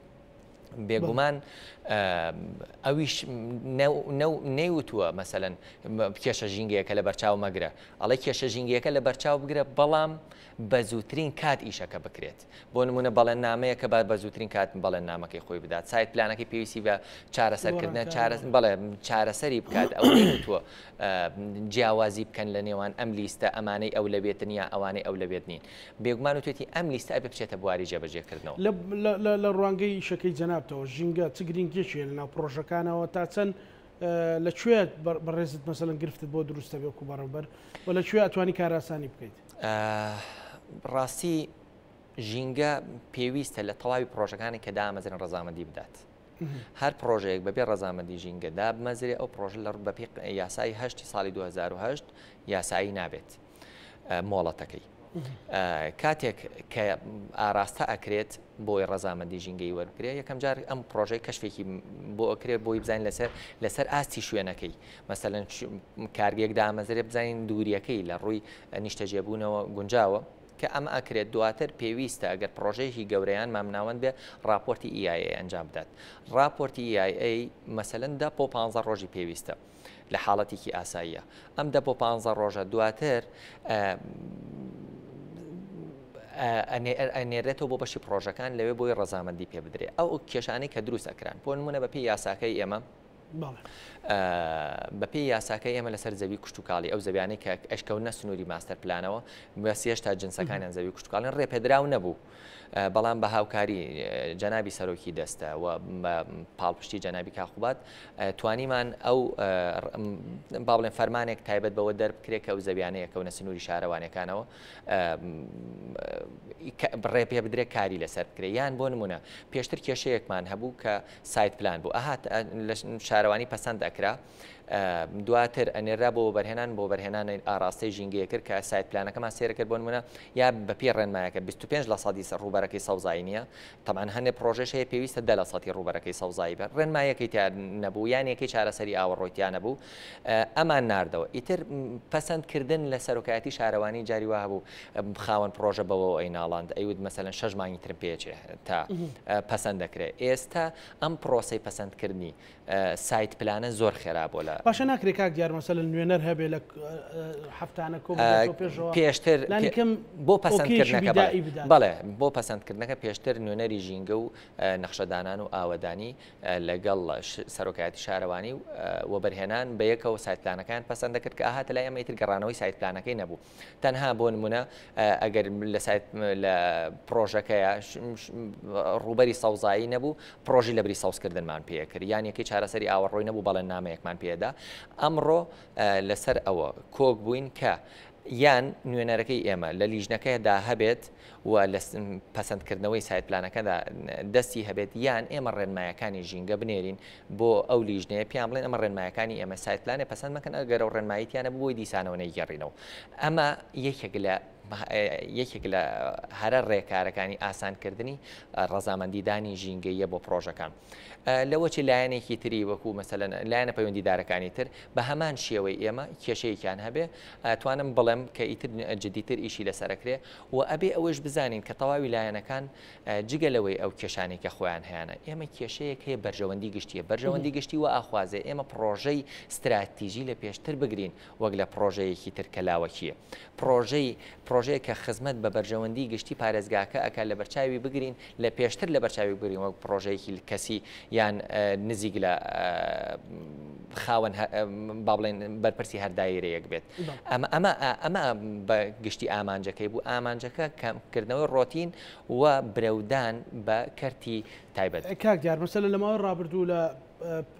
بێگومان ئەویش نەیوتووە مەسەلەن کێشە ژینگەیەکە لە بەرچاو مەگرە ئەڵێ کێشە ژینگەیەکە لە بەرچاو بگرە بەڵام بە زووترین کات ئیشەکە بکرێت بۆ نمونە بەڵێن نامەیە کە بە زووترین کات بەڵێن نامەکەی خۆی بدات سایت پلانەکەی پێویستی بە چارەسەرکردنە بەڵێ چارەسەری بکات ئەو نەیوتووە جیاوازی بکەن لە نێوان ئەم لیستە ئەمانەی ئەو لەبێتن یا ئەوانەی ئەو لەبێت نین بێگومان وتێتی ئەم لیستە ئەبێ بچێتە بواری جێبەجێکردنەوە لە ڕوانگەی شەکەی جەنابەوە ژینگە چ گرنگێکیە لەناو پرۆژەکانەوە تا چەند لەکوێ بەڕێزت مەسەلەن گرفتت بۆ دروستە بێ و بەڕێوەبەر و لەکوێ ئەتوانی کاراسانی بکەیت ڕاستی ژینگە پێویستە لە تەواوی پرۆژەکانی کە دامەزرن ڕەزامەندی بدات هەر پرۆژەیەک بەبێ ڕەزامەندی ژینگەدا بمەزرێ ئەو پرۆژە لە بەپێ یاسای 8 ساڵی 2008 یاسایی نابێت مۆڵەتەکەی کاتێک کە ئاراستە ئەکرێت بۆی ڕەزامەندی ژینگەی وەرگێ یەکەم جار ئەم پرۆژەی کەشفێکی بۆ ئەکرێت بۆی بزانین لەسەر ئاستی شوێنەکەی مەسەلەن کارگێک دامەزرێ بزانین دووریەکەی لە ڕووی نیشتەجێبوونەوە گونجاوە کە ئەمە ئەکرێت دواتر پێویستە ئەگەر پرۆژەیەکی گەورەیان مامناوەند بێ راپۆرتی EIA ئەنجام بدات راپۆرتی EIA مەسەلەن 10 بۆ 15 ڕۆژی پێویستە لە حاڵەتێکی ئاساییە ئەم 10 بۆ 15 ڕۆژە دواتر ئەنێرێتەوە بۆ بەشی پرۆژەکان لەوێ بۆی ڕەزامەندی پێ بدرێت ئەو کێشانەی کە دروست ئەکران بۆ نمونە بەپێی یاساکەی ئێمە بەپێی یاساکەی ئێمە لەسەر زەوی کوشتتوکاڵی ئەو زەویانەی کە ئەشکەونە سنووری ماستەر پلانەوە بەسیێشتا جنسەکانیان زەوی کوشتتوکاڵن ڕێپێدراو نەبوو بەڵام بە هاوکاری جەنابی سەرۆکی دەستە و پاڵپشتی جەنابی کاخوبات توانیمان ئەو با بڵێن فەرمانێک تایبەت بەوە دەربکرێت کە ئەو زەویانەیە کەونە سنووری شارەوانەکانەوە ڕێ پێ بدرێت کاری لەسەر بکرێت یان بۆ نمونە پێشتر کێشەیەکمان هەبوو کە سایت پلان بوو ئاهات لە شارەوانی پەسەند ئەکرا دواتر ئەنێرا بۆ بەرهێنان بۆ بەرهێنانی ئاراستەی ژینگەیە کرد کە سایت پلانەکەمان سێرەکرد بۆ نمونە یا بەپێ ڕێنمایەکە 25% ڕوبەرەکەی سەوزایی نییە تەمان هەندێ پرۆژەش هەیە پێویستە 10% ڕوبەرەکەی سەوزایی بێت ڕێنمایەکەی تا نەبوو یان یەکەی چارەسەری ئاوەڕۆیتیان نەبوو ئەمان ناردەوە ئیتر پەسەندکردن لە سەرۆکایەتی شارەوانی جاری وا هەبوو خاوەن پرۆژە بەوە ئەیناڵاند ئەیود مەسەلەن 6 مانگی تر پێچێ تا پەسەند دەکرێت ئێستا ئەم پرۆسەی پەسەندکردنی سایت پلانە زۆر خێرا بۆ لە باشە ناکرێت کاک دیار مەسەلەن نوێنەر هەبێ لە هەفتانە پێشتر بۆ پەسەندکردنەکە بەڵێ بۆ پەسەندکردنەکە پێشتر نوێنەری ژینگە و نەخشەدانان و ئاوەدانی لەگەڵ سەرۆکایەتی شارەوانی و بەرهێنان بە یەکەوە سایت پلانەکان پەسەند دەکرد کە ئاهاتە لای ئەمە ئیتر گەڕانەوەی سایت پلانەکەی نەبوو تەنها بۆ نمونە ئەگەر لە پرۆژەکەیە ڕوبەری سەوزایی نەبوو پرۆژی لە بری سەوزکردنمان پێکرد یان یەکەی چارەسەری ئاوەڕۆی نەبوو بەڵێن نامەیەکمان پێدا ئەمڕۆ لەسەر ئەوە کۆک بووین کە یان نوێنەرەکەی ئێمە لە لیژنەکەیدا هەبێت و لە پەسەندکردنەوەی سایت پلانەکەدا دەستی هەبێت یان ئێمە ڕێنمایەکانی ژینگە بنێرین بۆ ئەو لیژنەیە پیان بڵێن ئەمە ڕێنمایەکانی ئێمە سایت پلانێ پەسەند مەکەن ئەگەر ئەو ڕێنماییتیانە بۆی دیسانەوە نەیگەڕینەوە ئەمە یەکێک لە هەرە ڕێکارەکانی ئاسانکردنی ڕەزامەندیدانی ژینگەیە بۆ پرۆژەکان لەوە چی لایەنێکی تری وەکو مەسەلەن لایەنە پەیوەندیدارەکانی تر بە هەمان شێوەی ئێمە کێشەیەکیان هەبێ توانم بڵێم کە ئیتر جدیتر ئیشی لەسەرەکرێ و ئەبێ ئەوەش بزانین کە تەواوی لایەنەکان جگە لەوەی ئەو کێشانی کە خۆیان هەیەە ئێمە کێشەیەک هەیە بەرژەوەندی گشتیە بەرژەوەندی گشتی و ئاخوازێ ئێمە پرۆژەی استراتیژی لە پێشتر بگرین وەک لە پرۆژەیەکی تر کەلاوەکیە پرۆژەیە کە خزمەت بە بەرژەوەندی گشتی پارێزگاکە ئەکە لە بەرچاوی بگرین لە پێشتر لە بەرچاوی بگرین وەک پرۆژەیەکی کەسی یان نزیک لە خاوەن با بڵێن بەرپرسی هەر دایرەیەک بێت ئەمە بە گشتی ئامانجەکەی بوو ئامانجەکە کەمکردنەوەی ڕۆتین و برەودان بە کەرتی تایبەت. کاک دیار مەسەلە لە ماوەی ڕابردوو لە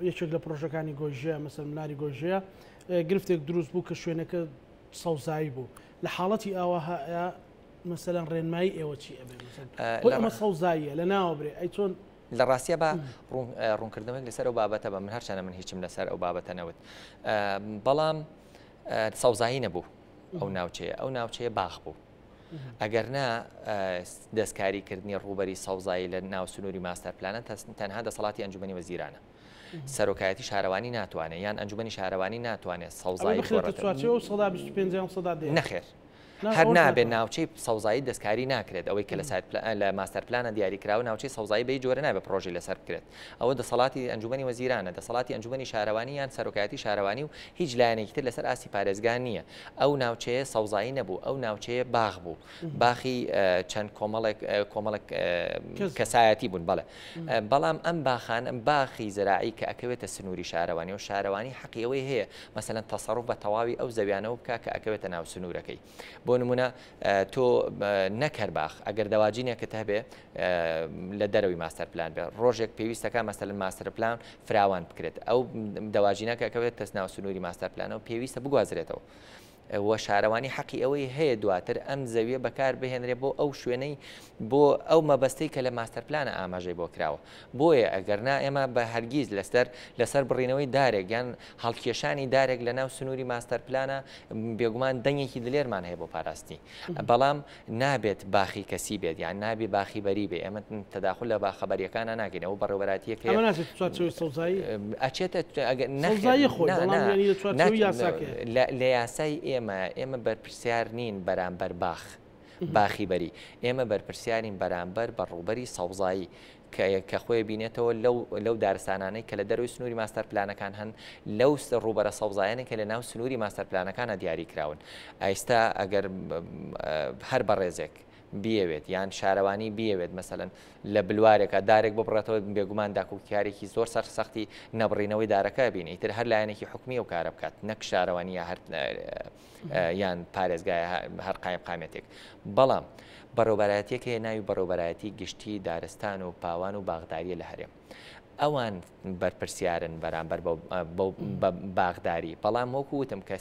یەکێک لە پرۆژەکانی گۆژەیە مەسەل مناری گۆژەیە گرفتێک دروست بوو کە شوێنەکە سەوزایی بوو لە حاڵەتی ئاوە مەسەلەن ڕێنمایی ئێوە چی ئەبێ ئەمە سەوزاییە لە ناوەبرێ ئەی چۆن لە ڕاستیە بە ڕوونکردنەوەی لەسەر ئەو بابەتە بە من هەرچەنە من هیچم لەسەر ئەو بابەتە نەوت بەڵام سەوزایی نەبوو ئەو ناوچەیە باخ بوو ئەگەر نا دەستکاریکردنی ڕوبەری سەوزایی لە ناو سنووری ماستەر پلانە تەنها دەسەڵاتی ئەنجومەنی وەزیرانە سەرۆکایەتی شارەوانی ناتوانێت یان ئەنجومەنی شارەوانی ناتوانێت سەوزایی نەخێر هەر نابێت ناوچەی سەوزایی دەستکاری ناکرێت ئەوەی کە لە ماستەر پلانە دیاریکراوە ناوچەی سەوزایی بەی جۆرە نابێت پرۆژی لەسەر بکرێت ئەوە دەسەڵاتی ئەنجومەنی وەزیرانە دەسەڵاتی ئەنجومەنی شارەوانی یان سەرۆکایەتی شارەوانی و هیچ لایەنێکی تر لەسەر ئاسی پارێزگان نییە ئەو ناوچەیە سەوزایی نەبوو ئەو ناوچەیە باغ بوو باخی چەند کۆمەڵێک کەسایەتی بوون بەڵێ بەڵام ئەم باخان ئەم باخی زراعی کە ئەکەوێتە سنووری شارەوانی و شارەوانی حەقیەوەی هەیە مەسەلەن تەسەڕوف بە تەواوی ئەو زەویانەوە بکە کە ئەکەوێتە ناو سنوورەکەی بۆ نمونە تۆ نەکەر باخ ئەگەر دەواجینێکت هەبێ لە دەرەوەی ماستەر پلان بێ ڕۆژێک پێویستەکە مەسەلەن ماستەر پلان فراوان بکرێت ئەو دەواجینەکە ئەکەوێت تەس ناو سنووری ماستەر پلانەوە پێویستە بگوازرێتەوە وە شارەوانی حەقی ئەوەی هەیە دواتر ئەم زەویە بەکار بهێنرێ بۆ ئەو شوێنەی بۆ ئەو مەبەستەی کە لە ماستەر پلانە ئاماژەی بۆ کراوە بۆیە ئەگەرنا ئێمە بە هەرگیز لەسەر بڕینەوەی دارێک یان هەڵکێشانی دارێک لە ناو سنووری ماستەر پلانە بێگومان دەنگێکی دلێرمان هەیە بۆ پاراستی بەڵام نابێت باخی کەسی بێت یان نابێت باخی بەری بێ ئەمە تەداخل لە باخەبەریەکانە ناگەینەوە بەڕێوەبەراتیەک ئەچێتە لە یاسای ئێمە بەرپرسیار نین بەرامبەر باخی بەری ئێمە بەرپرسیارین بەرامبەر بە ڕووبەری سەوزایی کە خۆی بینێتەوە لەو دارستانانەی کە لە دەروی سنووری ماستەر پلانەکان هەن لەو ڕووبەرە سەوزایانێک کە لە ناو سنووری ماستەر پلانەکانە دیاری کراون ئایستا ئەگەر هەر بەڕێزێک بیەوێت یان شارەوانی بیەوێت مەسەلەن لە بلوارێکە دارێک ببڕێتەوە بێگومان داکوکارێکی زۆر سەرسەختی نەبڕینەوەی دارەکە بین ئیتر هەر لایەنێکی حکومی و کارە بکات نەک شارەوانی یان پارێزگای هەر قامێتێک بەڵام بەڕێوەبەرایەتێک هەیە ناوی بەڕێوەبەرایەتی گشتی دارستان و پاوان و باغداریە لە هەرێم ئەوان بەرپرسیارن بەرامبەر بە باغداری بەڵام وەکوتم کە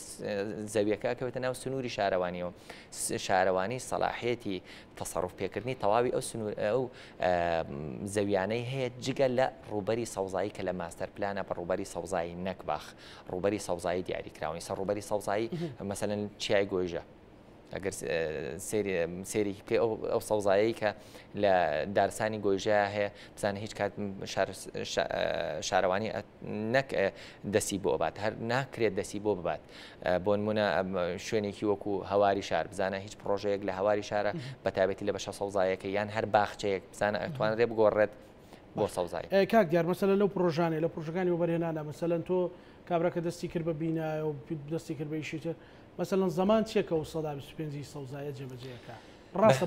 زەویەکە ئەکەوێتە ناو سنووری شارەوانیەوە شارەوانی سەلاحیەتی تەسەڕوف پێکردنی تەواوی ئەو زەویانەی هەیە جگە لە ڕووبەری سەوزایی کە لە ماستەر پلانە بە ڕووبەری سەوزایی نەک باخ ڕووبەری سەوزایی دیاریکراونی سەر ڕووبەری سەوزایی مەسەلەن چیای گۆیژە ئەگەر سێری پێ ئەو سەوزایی کە لە دارستانی گۆیژەیە هەیە بزانە هیچ کات شارەوانی نەک دەسی بۆ بات هەر ناکرێت دەسی بۆ ببات بۆ نمونە شوێنێکی وەکو هەواری شار بزانە هیچ پرۆژەیەک لە هەواری شارە بەتابەتی لە بەشە سەوزایەکە یان هەر باخچەیە بزانە ئەتوانرێت بگۆڕێت بۆ سەوزایی کاک دیار مەسەلەن لەو پرۆژانێ لە پرۆژەکانی وەبەرهێنانە مەسەلەن تۆ کابراکە دەستی کرد بە بینایە و دەستی کرد بە ئیشیتر مەسەلەن زەمان چیەکە و 125 سەوزایە جێبەجێەکە ڕاستە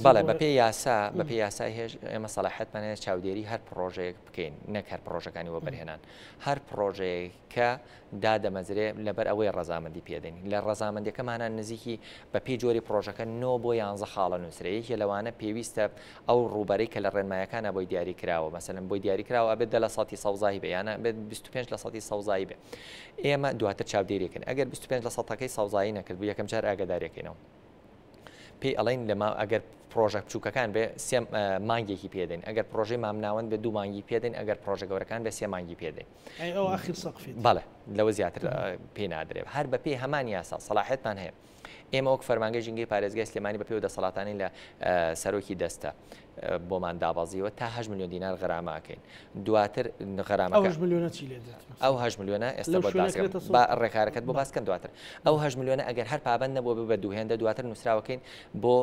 بەڵێ بەپێ یاسا هێژ ئێمە سەلاحەتمانەیە چاودێری هەر پرۆژەیەک بکەین نەک هەر پرۆژەکانی وەبەرهێنان هەر پرۆژەیەکە دادەمەزرێ لەبەر ئەوەی ڕەزامەندی پێدەین لە ڕەزامەندەکەمانە نزیکی بە پێی جۆری پرۆژەکە 9 بۆ 11 خاڵە نووسرەیەکی لەوانە پێویستە ئەو ڕووبەرەی کە لە ڕێنمایەکانە بۆی دیاری کراوە مەسەلەن بۆی دیاری کراوە ئەبێت 10% سەوزایی بێ یانە بێت 25% سەوزایی بێ ئێمە دواتر چاودێریەکەن ئەگەر 25%ەکەی سەوزایی نەکرد بوو یەکەم جار ئاگاداریەکەینەوە پێی ئەڵین لەما ئەگەر پرۆژە بچووکەکان بێ سێ مانگێکی پێدەین ئەگەر پرۆژەی مامناوەند بێ 2 مانگی پێدەین ئەگەر پرۆژە گەورەکان بێ 3 مانگی پێدەین بەڵێ لەوە زیاتر پێ نادرێت هەر بە پێی هەمان یاسا سەلاحێتمان هەیە ئێمە وەک فەرمانگەی ژینگەی پارێزگای سلێمانی بە پێ و دەسەڵاتانی لە سەرۆکی دەستە بۆمان دابازیەوە تا 8 میلیۆن دینار غەراماکەین دواتر غەرامەکە 8 میلیۆنە چی لێ دێت ئەو 8 میلیۆنە ئێستا بۆ ڕێکارەکەت بۆ باسکەن دواتر ئەو 8 میلیۆنە ئەگەر هەر پابند نەبوو بە دووهێندە دواتر نووسراوەکەین بۆ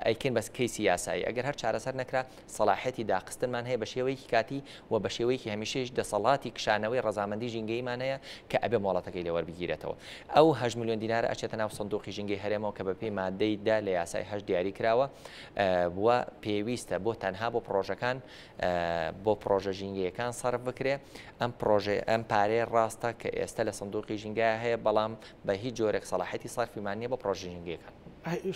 ئەیکەین بەس کەیسی یاسایی ئەگەر هەر چارەسەر نەکرا سەلاحەتی داخستنمان هەیە بە شێوەیەکی کاتی و بە شێوەیەکی هەمیشەش دەسەڵاتی کشانەوەی ڕەزامەندی ژینگەیمان هەیە کە ئەبێ مۆڵەتەکەی لێوەربگیرێتەوە ئەو 8 میلیۆن دینارە ئەچێتە ناو سندوقی ژینگەی هەرێمەوە کە بەپێی مادەیدا لە یاسای هەش دیاری کراوە وە پێویستە بۆ تەنها بۆ پرۆژەکان بۆ پرۆژە ژینگەیەکان سەرف بکرێ ئەم پارەیە ڕاستە کە ئێستا لە سندوقی ژینگای هەیە بەڵام بە هیچ جۆرێک سەلاحەتی سەرفیمان نییە بۆ پرۆژە ژینگەیەکان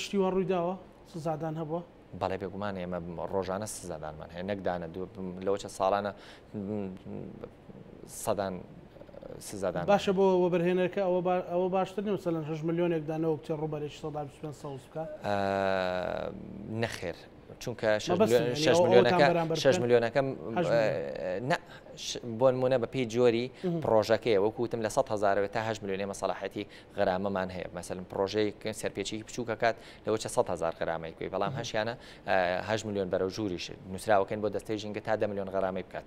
شتیوە ڕوویداوە سزادان هەبووە بەڵێ بێگومان ئێمە ڕۆژانە سزادانمان هەیە نەکدانە لەوە چە ساڵانە سەدان سزادان باشە بۆ وەبەرهێنەرەکە ئەوە باشتر نیە مەسەلەن 6 میلیۆنێکدانەوە کتێ ڕووبەرێکی 125 بکە نەخێر چونکە 6 میلیۆنەکەم بۆ نمونە بە پێی جۆری پرۆژەکەی وەکوتم لە 100,000 تا 8 میلیۆنێ مەسەلاحەتی غەرامەمان هەیە مەسەلەن پرۆژەیە سەرپێچی بچووکە کات لەوە 100,000 غەرامەی کوی بەڵام هەشیانە 8 میلیۆن بەرەو ژووریش نووسراوەکەین بۆ دەستەی ژینگە تا 10 میلیۆن غەرامەی بکات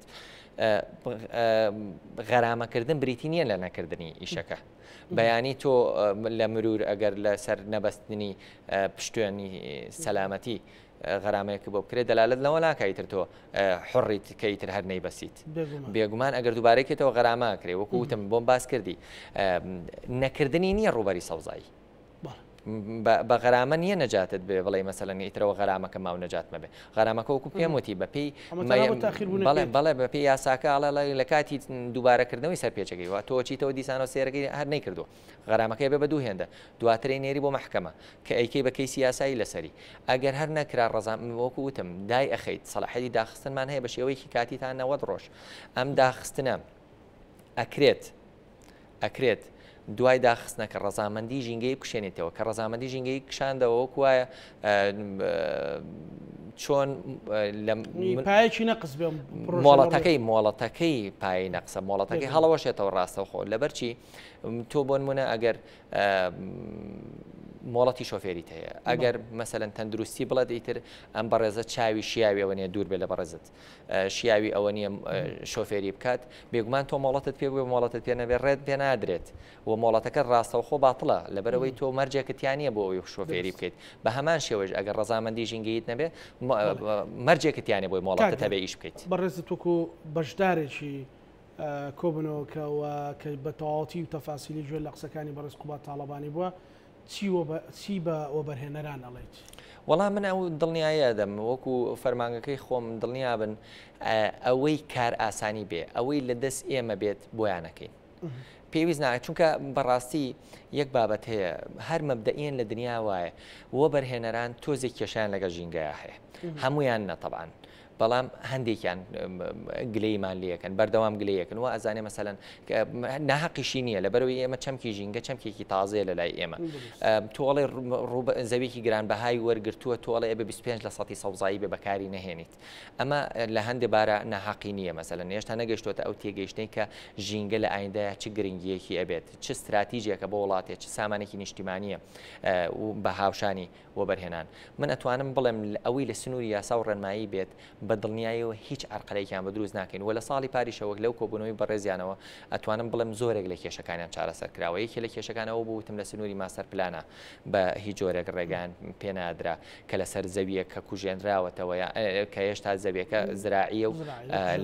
غەرامەکردن بریتی نییە لە نەکردنی ئیشەکە بەیانی تۆ لە مرور ئەگەر لە سەر نەبەستنی پشتێنی سەلامەتی غەرامەیەکە بۆ بکرێت دەلالت لەوە ناکایتر تۆ حڕیت کەیتر هەر نەیبەسیت بێگومان ئەگەر دووبارەیەکێتەوە غەرامە کرێ وەکو وتم بۆم باس کردی نەکردنی نییە ڕووبەری سەوزایی بە غەرامە نییە نەجاتت بێ بڵێ مەسەلەن ئیترەوە غەرامەکە ماو نەجات مەبێ غەرامەکە وەکو پێم وتی بەپێی بەڵێ بەپێی یاساکە ئاڵە لە کاتی دووبارەکردنەوەی سەرپێچەکەی وە تۆ چیتەوە دیسانەوە سێرەکەی هەر نەیکردو غەرامەکەی بێ بە دووهێندە دواترەی نێری بۆ محکەمە کە ئەیکەی بە کەیسی یاسایی لەسەری ئەگەر هەر نەکرا ڕەزام وەکو وتم دای ئەخەیت سەلاحەتی داخستنمان هەیە بە شێوەیەکی کاتیتان 90 ڕۆژ ئەم داخستنە ئەکرێت دوای داخستنەکە ڕەزامەندی ژینگەی بکشێنێتەوە کە ڕەزامەندی ژینگەی کشاندەوە وەکوایە چۆن پایەکی نەقس بێ مۆڵەتەکەی پای نەقسە مۆڵەتەکەی هەڵەوەشێتەوە ڕاستەوخۆ لەبەرچی تۆ بۆ نمونە ئەگەر مۆڵەتی شۆفێریت هەیە ئەگەر مەسەلەن تەندروستی بڵێت ئیتر ئەم بەڕێزە چاوی شیاوی ئەوە نیە دوور بێ لە بەڕێزت شیاوی ئەوە نییە شۆفێری بکات بێگومان تۆ مۆڵەتت پێ بێ مۆڵەتت پێ نەبێ ڕێت پێ نادرێت و مۆڵەتەکە ڕاستەوخۆ باتڵە لەبەرەوەی تۆ مەرجێکتیانە بۆ ئەوی شۆفێری بکەیت بە هەمان شێوەش ئەگەر ڕەزامەندی ژینگەیت نەبێ مەرجێکتیانە بۆی مۆڵەتە تەبێ ئیش بکەیت بەڕێزت وەکو بەشدارێکی کۆبنەوەکەەوە کە بە تەواوەتی و تەفاسیلی گوێ لە قسەکانی بەڕێز قوبات تاڵەبانی بووە چی بە وەبەرهێنەران ئەڵێیت وەڵام من ئەو دڵنیایە دەم وەکو فەرمانگەکەی خۆم دڵنیا بن ئەوەی کار ئاسانی بێ ئەوەی لە دەست ئێمە بێت بۆیانەکەین پێویست ناکە چونکە بەڕاستی یەک بابەت هەیە هەر مەبدەئیان لە دنیا وایە وەبەرهێنەران تۆزێک کێشیان لەگەڵ ژینگەیە هەیە هەمویان نەتەبعاان بەڵام هەندێکیان گلەیمان لەکەن بەردەوام گلەیەکن و ئەزانێ مەسەلەن ناحەقیشی نییە لەبەرەوەی ئێمە چەمکی ژینگە چەمکێکی تازەیە لە لای ئێمە تۆڵێ زەویکی گرانبەهای وەرگرتووە تۆڵێ ئێبە 25 لە سەتی سەوزایی بێ بەکاری نەهێنیت ئەمە لە هەندێک بارە ناحەقی نییە مەسەلەن هێشتا نەگەشتوتە ئەو تێگەیشتەی کە ژینگە لە ئایندەیە چ گرنگیەکی ئەبێت چ استراتیژیەکە بۆ وڵاتێک چ سامانێکی نیشتیمانیە بە هاوشانی وەبەرهێنان من ئەتوانم بڵێم ئەوەی لە سنووری یاسا و ڕێنمایی بێت بە دڵنیایەوە هیچ عرقەرێکیان بە دروست ناکەین و لە ساڵی پاریشەوە لەو کۆبوونەوەی بەڕێزیانەوە ئەتوانم بڵێم زۆرێک لە کێشەکانیان چارەسەر کراوە یەکێ لە کێشەکانەوە بووتم لە سنووری ماستەر پلانە بە هیچ جۆرێک ڕێگان پێنادرا کە لەسەر زەویە کە کوژێنراوەتەوە کە هێشتا زەویەکە زراعیە و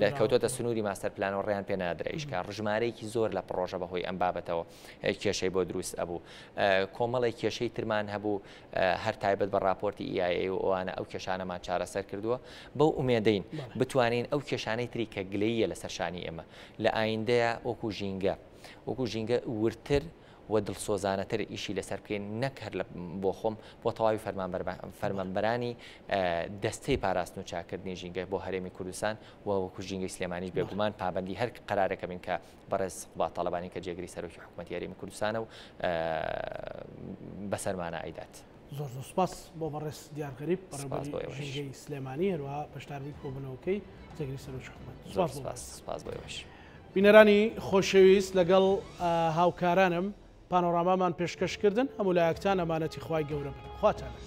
لە کەوتۆتە سنووری ماستەر پلانەوە ڕێیان پێنادرا ئیشکا ڕژمارەیەکی زۆر لە پرۆژە بەهۆی ئەم بابەتەوە کێشەی بۆ دروست ئەبوو کۆمەڵی کێشەی ترمان هەبوو هەر تایبەت بە راپۆرتی EIA و ئەوانە ئەو کێشانەمان چارەسەر کردووە بەو ئومێدەین بتوانین ئەو کێشانەی تری کە گلەیە لە سەرشانی ئێمە لە ئایندەیە وەکو ژینگە ورتر و دڵسۆزانەتر ئیشی لەسەر بکەین نەک هەر بۆ خۆم بۆ تەواوی فەرمانبەرانی دەستەی پاراستن و چاکردنی ژینگە بۆ هەرێمی کوردستان و وەکو ژینگەی سلێمانیش بێگومان پابەندی هەر قەرارەکە بین کە بەڕێز قوبات تاڵەبانی کە جێگری سەرۆکی حکوومەتی هەرێمی کوردستانە و بەسەرمانە ئەیدات. زۆر سوپاس بۆ بەڕێز دیارغەریب ژینگەی سلێمانی هەروەها بەشداربوویت کۆبوونەوەکەی جێگری سەرۆکی حکوومەت. سوپاس بۆیەوەش. بینەرانی خۆشەویست لەگەڵ هاوکارانم پانۆرامامان پێشکەشکردن هەموو لایەکتان ئەمانەتی خوای گەورە بن خواتانە.